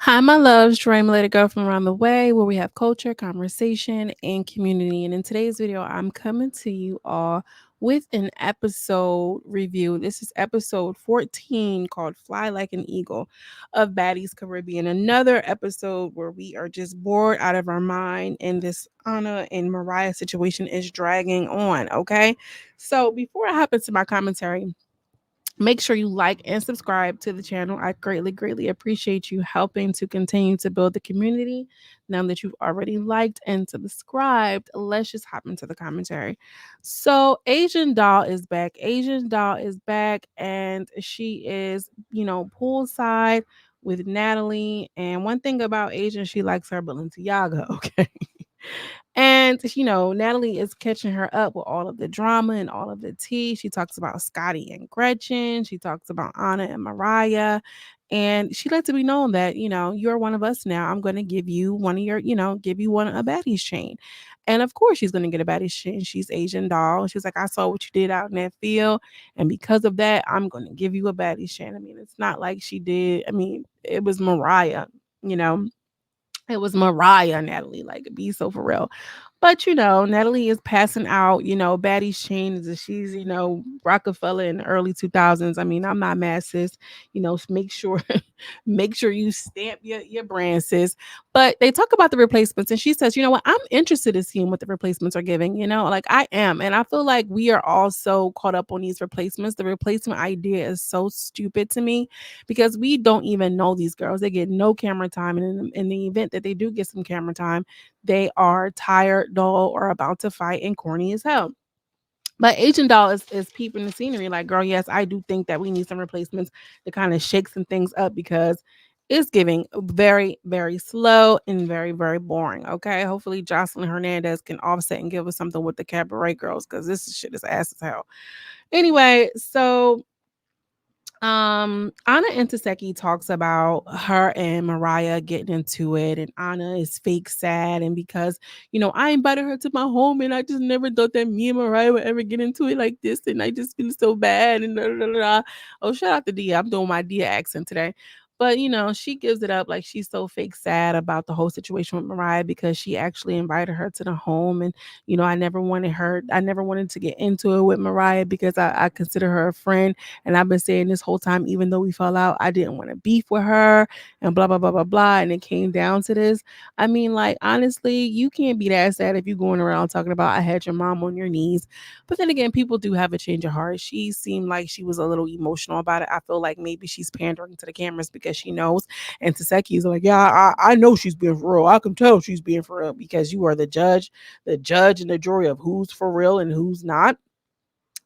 Hi, my loves. Dre, my little girl from around the way, where we have culture, conversation, and community. And in today's video, I'm coming to you all with an episode review. This is episode 14 called Fly Like an Eagle of Baddies Caribbean. Another episode where we are just bored out of our mind, and this Anna and Mariah situation is dragging on. Okay. So before I hop into my commentary, make sure you like and subscribe to the channel. I greatly appreciate you helping to continue to build the community. Now that you've already liked and subscribed, let's just hop into the commentary. So, Asian Doll is back. Asian Doll is back, and she is, poolside with Natalie. And one thing about Asian, she likes her Balenciaga, okay? And, Natalie is catching her up with all of the drama and all of the tea. She talks about Scotty and Gretchen. She talks about Anna and Mariah. And she lets it be known that, you're one of us now. I'm going to give you one of your, give you a baddie's chain. And of course, she's going to get a baddie's chain. She's Asian Doll. She's like, I saw what you did out in that field. And because of that, I'm going to give you a baddie's chain. I mean, it's not like she did. I mean, it was Mariah, you know it was Mariah, Natalie, like, be so for real. But, Natalie is passing out, baddie's chains, and she's, Rockefeller in the early 2000s. I mean, I'm not mad, sis. Make sure make sure you stamp your brand, sis. But they talk about the replacements, and she says, you know what, I'm interested in seeing what the replacements are giving, like I am. And I feel like we are all so caught up on these replacements. The replacement idea is so stupid to me because we don't even know these girls. They get no camera time. And in the event that they do get some camera time, they are tired, dull, or about to fight and corny as hell. But Agent Doll is peeping the scenery like, girl, yes, I do think that we need some replacements to kind of shake some things up because it's giving very, very slow and very, very boring. Okay. Hopefully Joseline Hernandez can offset and give us something with the Cabaret girls because this shit is ass as hell. Anyway, so Anna and TESEKHI talks about her and Mariah getting into it, and Anna is fake sad, and because I invited her to my home, and I just never thought that me and Mariah would ever get into it like this, and I just feel so bad, and blah, blah, blah. Oh, shout out to Dia. I'm doing my Dia accent today. But she gives it up like she's so fake sad about the whole situation with Mariah because she actually invited her to the home. And I never wanted to get into it with Mariah because I consider her a friend. And I've been saying this whole time, even though we fell out, I didn't want to beef with her and blah, blah, blah, blah, blah. And it came down to this. I mean, like, honestly, you can't be that sad if you're going around talking about I had your mom on your knees. But then again, people do have a change of heart. She seemed like she was a little emotional about it. I feel like maybe she's pandering to the cameras because she knows. And TESEKHI is like, yeah, I know she's being for real. I can tell she's being for real because you are the judge and the jury of who's for real and who's not.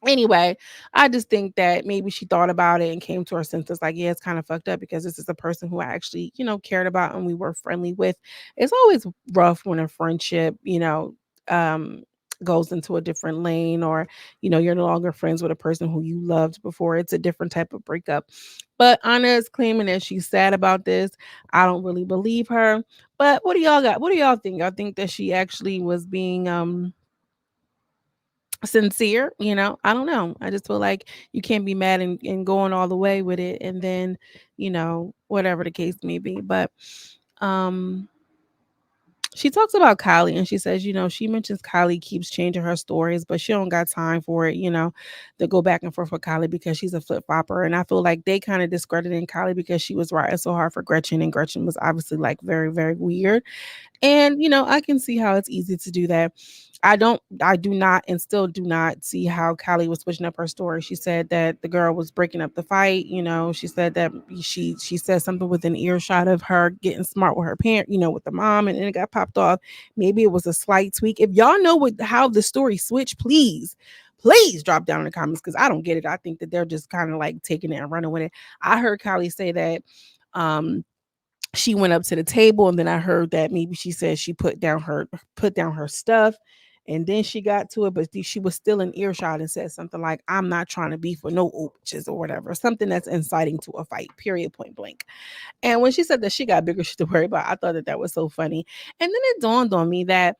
Anyway, I just think that maybe she thought about it and came to her senses like, yeah, it's kind of fucked up because this is a person who I actually, cared about and we were friendly with. It's always rough when a friendship, um, goes into a different lane or, you're no longer friends with a person who you loved before. It's a different type of breakup. But Anna is claiming that she's sad about this. I don't really believe her. But what do y'all got? What do y'all think? Y'all think that she actually was being sincere? I don't know. I just feel like you can't be mad and going all the way with it and then whatever the case may be. But um she talks about Kylie and she says, she mentions Kylie keeps changing her stories, but she don't got time for it, to go back and forth with Kylie because she's a flip flopper. And I feel like they kind of discredited Kylie because she was riding so hard for Gretchen, and Gretchen was obviously like very, very weird. And I can see how it's easy to do that. I do not and still do not see how Kylie was switching up her story. She said that the girl was breaking up the fight. She said that she said something within earshot of her getting smart with her parent, with the mom, and then it got popped off. Maybe it was a slight tweak. If y'all know how the story switched, please drop down in the comments because I don't get it. I think that they're just kind of like taking it and running with it. I heard Kylie say that she went up to the table, and then I heard that maybe she said she put down her stuff, and then she got to it, but she was still in earshot and said something like, I'm not trying to beef with no old bitches or whatever, something that's inciting to a fight, period, point blank. And when she said that she got bigger shit to worry about, I thought that was so funny. And then it dawned on me that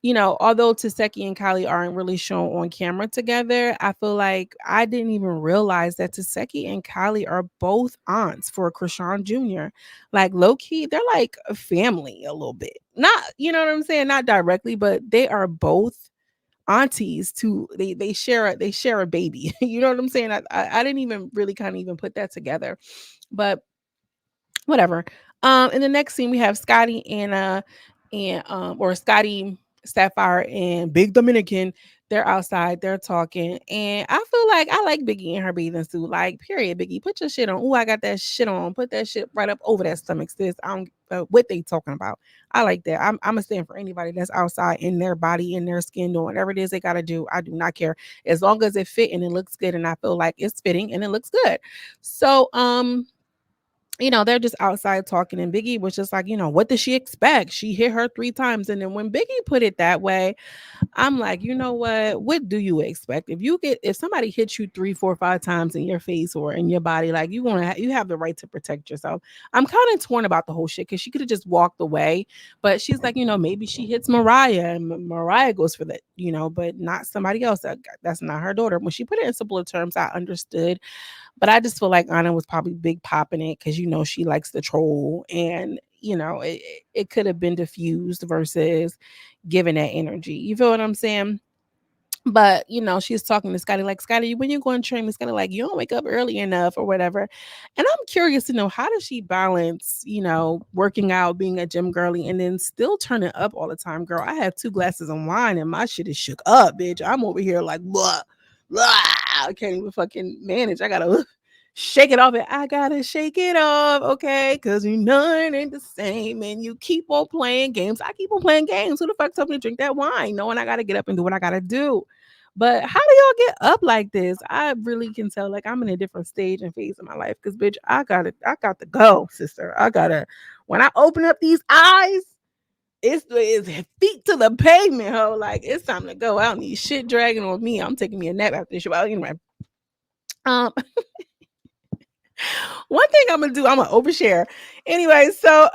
although TESEKHI and Kylie aren't really shown on camera together, I feel like I didn't even realize that TESEKHI and Kylie are both aunts for Krishan Jr. Like low key, they're like a family a little bit. Not, you know what I'm saying? Not directly, but they are both aunties to they share a baby. You know what I'm saying? I didn't even really kind of even put that together. But whatever. In the next scene we have Scotty and or Scotty, Sapphire, and Big Dominican. They're outside, they're talking, and I feel like I like Biggie in her bathing suit. Like, period, Biggie, put your shit on. Oh, I got that shit on. Put that shit right up over that stomach, sis. I don't what they talking about. I like that. I'm a stand for anybody that's outside in their body, in their skin, doing whatever it is they gotta do. I do not care as long as it fit and it looks good, and I feel like it's fitting and it looks good. So, they're just outside talking, and Biggie was just like, what does she expect? She hit her 3 times. And then when Biggie put it that way, I'm like, you know what do you expect? If somebody hits you 3, 4, 5 times in your face or in your body, like, you have the right to protect yourself. I'm kind of torn about the whole shit, because she could have just walked away, but she's like, maybe she hits Mariah, and Mariah goes for that, but not somebody else. That's not her daughter. When she put it in simpler terms, I understood. But I just feel like Anna was probably big popping it, because she likes the troll, and it could have been diffused versus giving that energy. You feel what I'm saying? But she's talking to Scotty, like, Scotty, when you go and train, Scotty, like, you don't wake up early enough or whatever. And I'm curious to know, how does she balance, working out, being a gym girly, and then still turning up all the time? Girl, I have 2 glasses of wine and my shit is shook up, bitch. I'm over here like, blah, blah. I can't even fucking manage. I gotta shake it off, and I gotta shake it off, okay? Because none ain't the same, and you keep on playing games. I keep on playing games. Who the fuck told me to drink that wine? Knowing I gotta get up and do what I gotta do. But how do y'all get up like this? I really can tell, like, I'm in a different stage and phase of my life, because bitch, I got to go, sister. I gotta, when I open up these eyes, it's feet to the pavement, ho. Like, it's time to go. I don't need shit dragging on me. I'm taking me a nap after this show. But anyway, um, one thing I'm gonna do, I'm gonna overshare. Anyway, so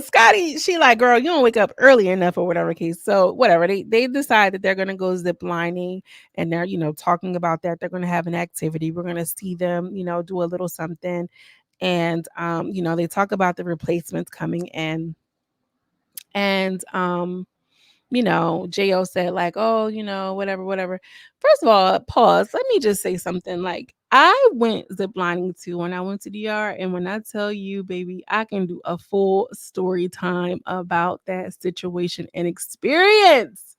Scotty, she like, girl, you don't wake up early enough or whatever case. So whatever, they decide that they're gonna go ziplining, and they're, talking about that. They're gonna have an activity. We're gonna see them, do a little something. And they talk about the replacements coming in. And Jo said, like, oh, whatever, whatever. First of all, pause. Let me just say something. Like, I went ziplining too when I went to DR. And when I tell you, baby, I can do a full story time about that situation and experience.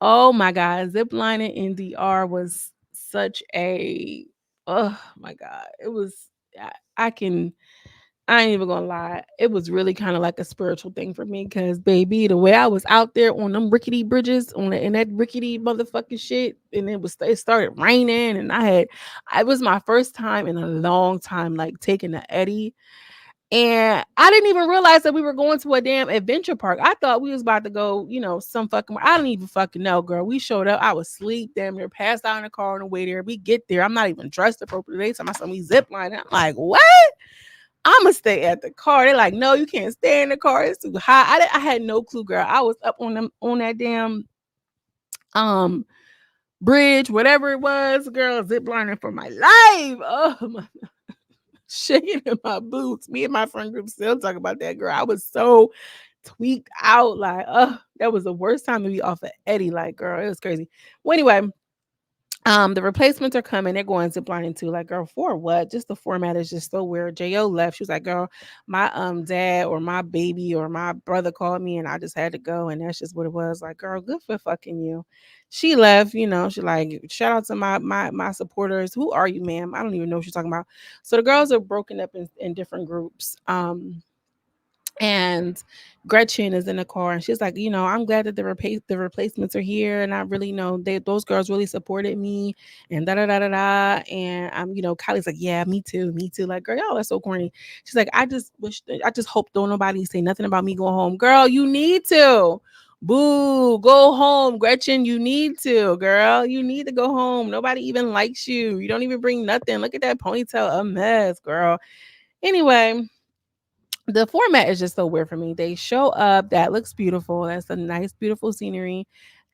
Oh my God. Ziplining in DR was such a, oh my God. It was, I can. I ain't even gonna lie. It was really kind of like a spiritual thing for me, because baby, the way I was out there on them rickety bridges, in that rickety motherfucking shit, and it started raining, and it was my first time in a long time, like, taking the eddy. And I didn't even realize that we were going to a damn adventure park. I thought we was about to go, some fucking. I don't even fucking know, girl. We showed up. I was asleep, damn near passed out in the car on the way there. We get there. I'm not even dressed appropriately. So we zip line. I'm like, what? I'ma stay at the car. They're like, no, you can't stay in the car. It's too high. I had no clue, girl. I was up on that damn um bridge, whatever it was, girl, ziplining for my life. Oh my, shaking in my boots. Me and my friend group still talk about that, girl. I was so tweaked out. Like, that was the worst time to be off of Eddie. Like, girl, it was crazy. Well, anyway, the replacements are coming. They're going ziplining too. Like, girl, for what? Just the format is just so weird. Jo left. She was like, girl, my dad or my baby or my brother called me, and I just had to go, and that's just what it was. Like, girl, good for fucking you. She left. She like, shout out to my supporters. Who are you, ma'am? I don't even know what she's talking about. So the girls are broken up in different groups. And Gretchen is in the car, and she's like, I'm glad that the replacements are here, and I really know those girls really supported me, and da da da da da. And Kylie's like, yeah, me too, me too. Like, girl, y'all are so corny. She's like, I just hope don't nobody say nothing about me going home. Girl, you need to. Boo, go home, Gretchen. You need to, girl. You need to go home. Nobody even likes you. You don't even bring nothing. Look at that ponytail, a mess, girl. Anyway, the format is just so weird for me. They show up, that looks beautiful. That's a nice, beautiful scenery.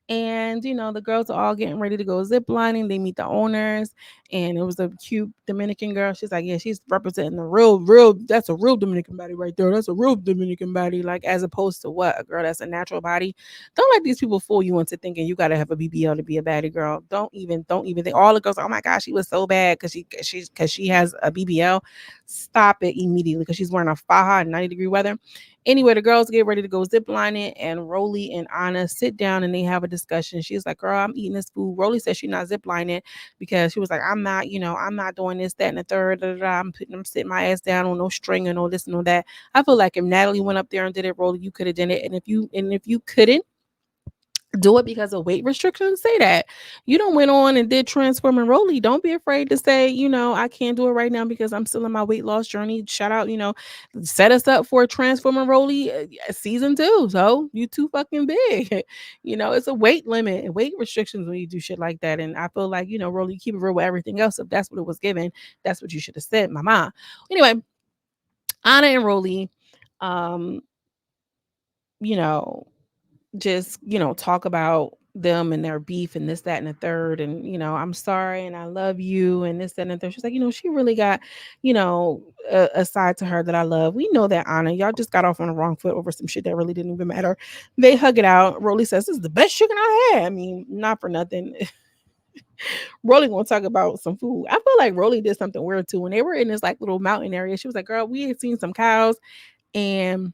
And the girls are all getting ready to go zip lining. They meet the owners, and it was a cute Dominican girl. She's like, yeah, she's representing the real, that's a real Dominican body right there. That's a real Dominican body, like as opposed to what? A girl that's a natural body. Don't let these people fool you into thinking you gotta have a BBL to be a baddie girl. Don't even think all the girls, oh my gosh, she was so bad because she has a BBL. Stop it immediately, because she's wearing a faja in 90-degree weather. Anyway, the girls get ready to go zip lining, and Rolly and Anna sit down and they have a discussion. She's like, girl, I'm eating this food. Rolly says she's not zip lining because she was like, I'm not doing this, that, and the third. Da, da, da. I'm sitting my ass down on no string and all this and all that. I feel like if Natalie went up there and did it, Rolly, you could have done it. And if you couldn't do it because of weight restrictions, say that. You don't went on and did Transform and Rolly. Don't be afraid to say, I can't do it right now because I'm still in my weight loss journey. Shout out, set us up for Transform and Rolly season 2. So you too fucking big. It's a weight limit and weight restrictions when you do shit like that. And I feel like, Rolly, keep it real with everything else. If that's what it was given, that's what you should have said, mama. Anyway, Anna and Rolly, um, you know, just talk about them and their beef and this, that, and the third. And I'm sorry and I love you and this, that, and the third. She's like, she really got a side to her that I love. We know that, Anna. Y'all just got off on the wrong foot over some shit that really didn't even matter. They hug it out. Rolly says, this is the best chicken I had. I mean, not for nothing. Rolly gonna talk about some food. I feel like Rolly did something weird too. When they were in this like little mountain area, she was like, girl, we had seen some cows, and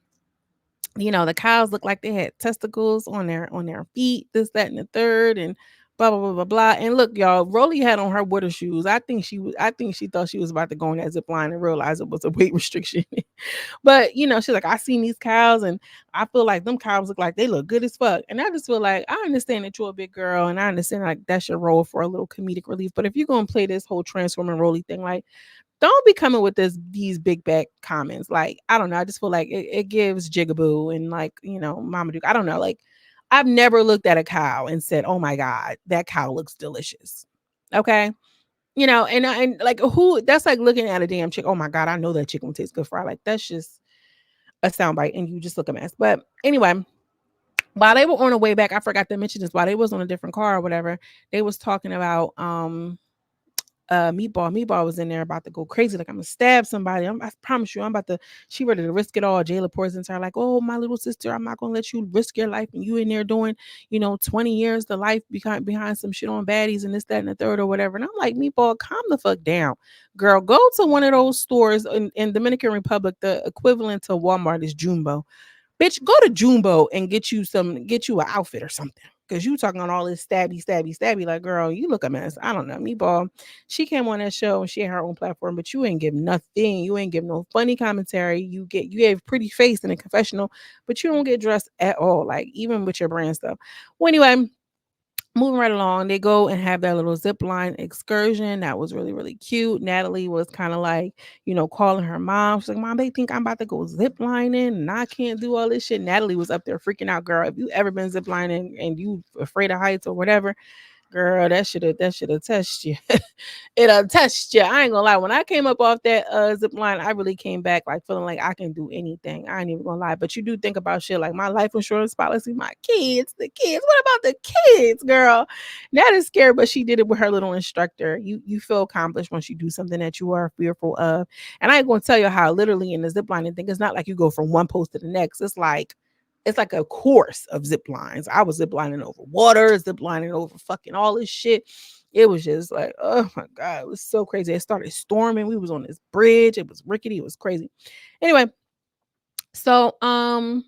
the cows looked like they had testicles on their feet, this, that, and the third, and blah blah blah blah blah. And look, y'all, Rolly had on her water shoes. I think she thought she was about to go on that zip line and realize it was a weight restriction. But she's like, I seen these cows and I feel like them cows look like they look good as fuck. And I just feel like, I understand that you're a big girl and I understand like that's your role for a little comedic relief. But if you're gonna play this whole transforming Rolly thing, like, don't be coming with these big back comments. Like, I don't know. I just feel like it gives jigaboo and like, Mama Duke. I don't know. Like, I've never looked at a cow and said, oh my God, that cow looks delicious. Okay. And like who that's like looking at a damn chick. Oh my God, I know that chicken tastes good fried. Like, that's just a soundbite and you just look a mess. But anyway, while they were on the way back, I forgot to mention this, while they was on a different car or whatever, they was talking about Meatball was in there about to go crazy, like, I'm gonna stab somebody. I promise you, I'm about to. She ready to risk it all. Jayla pours into her like, oh, my little sister, I'm not gonna let you risk your life, and you in there doing 20 years the life behind some shit on Baddies and this, that, and the third or whatever. And I'm like, Meatball, calm the fuck down, girl. Go to one of those stores in Dominican Republic. The equivalent to Walmart is Jumbo. Bitch, go to Jumbo and get you an outfit or something. Cause you talking on all this stabby, stabby, stabby. Like, girl, you look a mess. I don't know. Meatball, she came on that show and she had her own platform, but you ain't give nothing. You ain't give no funny commentary. You gave pretty face in a confessional, but you don't get dressed at all. Like, even with your brand stuff. Well, anyway, moving right along, they go and have their little zip line excursion. That was really, really cute. Natalie was kind of like, calling her mom. She's like, Mom, they think I'm about to go zip lining and I can't do all this shit. Natalie was up there freaking out, girl. If you ever been zip lining and you afraid of heights or whatever, girl, that should have touched you. It'll test you. I ain't gonna lie. When I came up off that zip line, I really came back like feeling like I can do anything. I ain't even gonna lie. But you do think about shit like my life insurance policy, my kids, the kids. What about the kids, girl? That is scary, but she did it with her little instructor. You feel accomplished once you do something that you are fearful of. And I ain't gonna tell you how literally in the zip lining thing, it's not like you go from one post to the next. It's like a course of zip lines. I was zip lining over water, zip lining over fucking all this shit. It was just like, oh my God, it was so crazy. It started storming. We was on this bridge. It was rickety. It was crazy. Anyway, so after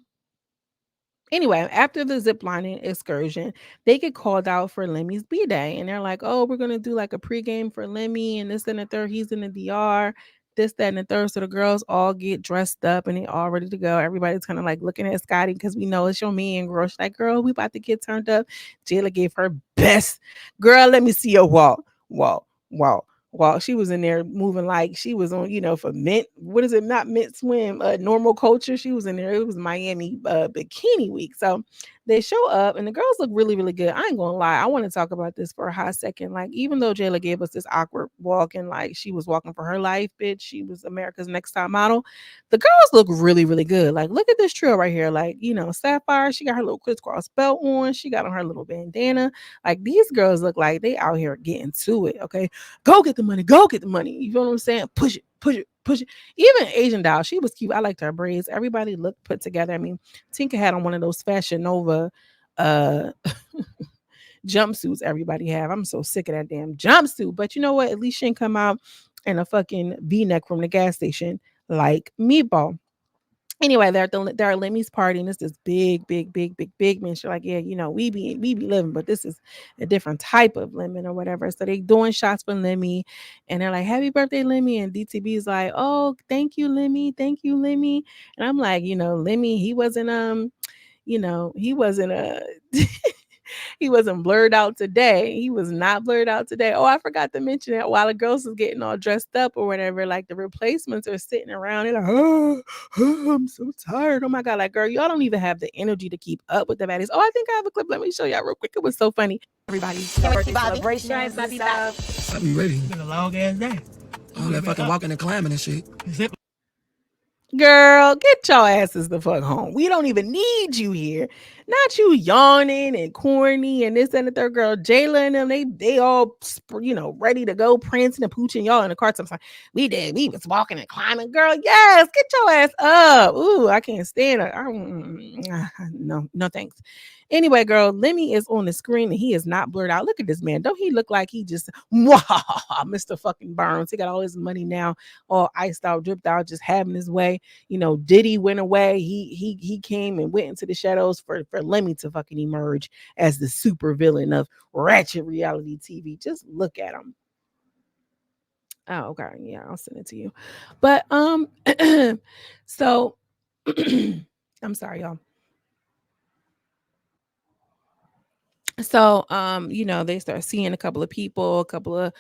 the zip lining excursion, they get called out for Lemmy's B-Day. And they're like, oh, we're going to do like a pregame for Lemmy and this and the third. He's in the DR, this, that, and the third. So the girls all get dressed up and they all ready to go. Everybody's kind of like looking at Scotty because we know it's your man, girl. She's like, girl, we about to get turned up. Jayla gave her best. Girl, let me see your walk. Walk, walk. While she was in there moving like she was on, for mint, what is it? Not mint swim, normal culture. She was in there. It was Miami bikini week. So They show up and the girls look really, really good. I ain't gonna lie. I want to talk about this for a hot second. Like, even though Jayla gave us this awkward walk and like she was walking for her life, bitch, she was America's Next Top Model. The girls look really, really good. Like, look at this trio right here. Like, Sapphire, she got her little crisscross belt on. She got on her little bandana. Like, these girls look like they out here getting to it. Okay. Go get the money. Go get the money. You know what I'm saying? Push it, push it, push it. Even Asian doll, she was cute. I liked her braids. Everybody looked put together. I mean, Tinka had on one of those Fashion Nova uh jumpsuits everybody have. I'm so sick of that damn jumpsuit. But you know what? At least she didn't come out in a fucking V-neck from the gas station like Meatball. Anyway, they're at Lemmy's party, and it's this big, big, big, big, big man. She's like, yeah, we be living, but this is a different type of lemon or whatever. So they doing shots for Lemmy, and they're like, happy birthday, Lemmy. And DTB is like, oh, thank you, Lemmy. And I'm like, Lemmy, he wasn't he wasn't he wasn't blurred out today. He was not blurred out today. Oh, I forgot to mention that while the girls was getting all dressed up or whatever, like the replacements are sitting around. They're like, I'm so tired. Oh my God. Like, girl, y'all don't even have the energy to keep up with the baddies. Oh, I think I have a clip. Let me show y'all real quick. It was so funny. Everybody's birthday celebration. Guys, I be ready. It's been a long ass day. All that fucking walking and climbing and shit. Girl, get your asses the fuck home. We don't even need you here. Not you yawning and corny and this and the third. Girl, Jayla and them, they all ready to go prancing and pooching y'all in the car. Sometimes we did. We was walking and climbing. Girl, yes, get your ass up. Ooh, I can't stand it. No thanks. Anyway, girl, Lemmy is on the screen and he is not blurred out. Look at this man. Don't he look like he just Mr. fucking Burns? He got all his money now, all iced out, dripped out, just having his way. Diddy went away. He came and went into the shadows for Lemmy to fucking emerge as the super villain of ratchet reality TV. Just look at him. Oh, okay. Yeah, I'll send it to you. But so I'm sorry, y'all. So they start seeing a couple of people, a couple of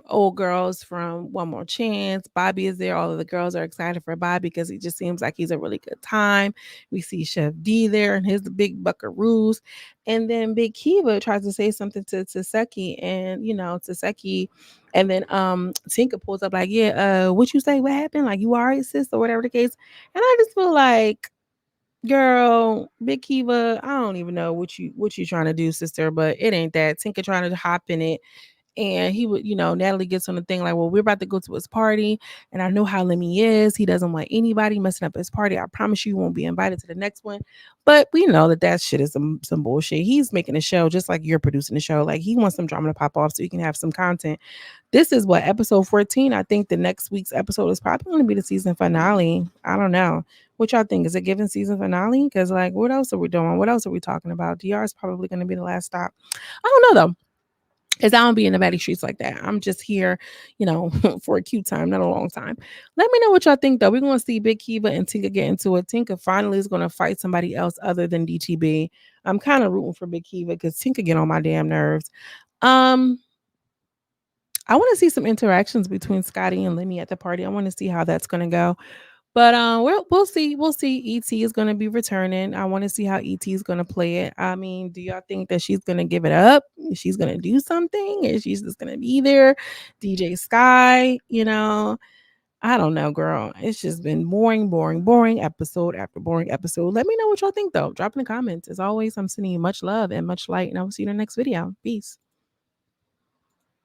old girls from One More Chance. Bobby is there. All of the girls are excited for Bobby because he just seems like he's a really good time. We see Chef D there and his big buckaroos, and then Big Kiva tries to say something to TESEKHI, and TESEKHI, and then Tinka pulls up like, yeah, what you say, what happened, like, you all right, sis, or whatever the case. And I just feel like, girl, Big Kiva, I don't even know what you trying to do, sister, but it ain't that. Tinka trying to hop in it. And he would, Natalie gets on the thing like, well, we're about to go to his party. And I know how Lemmy is. He doesn't want anybody messing up his party. I promise you won't be invited to the next one. But we know that shit is some bullshit. He's making a show just like you're producing a show. Like, he wants some drama to pop off so he can have some content. This is what, episode 14. I think the next week's episode is probably going to be the season finale. I don't know. What y'all think? Is it given season finale? Because, like, what else are we doing? What else are we talking about? DR is probably going to be the last stop. I don't know, though. Because I don't be in the baddie streets like that. I'm just here, for a cute time, not a long time. Let me know what y'all think, though. We're going to see Big Kiva and Tinka get into it. Tinka finally is going to fight somebody else other than DTB. I'm kind of rooting for Big Kiva because Tinka get on my damn nerves. I want to see some interactions between Scotty and Lemmy at the party. I want to see how that's going to go. But we'll see. We'll see. ET is going to be returning. I want to see how ET is going to play it. I mean, do y'all think that she's going to give it up? She's going to do something? Is she's just going to be there? DJ Sky, I don't know, girl. It's just been boring episode after boring episode. Let me know what y'all think, though. Drop in the comments. As always, I'm sending you much love and much light, and I will see you in the next video. Peace.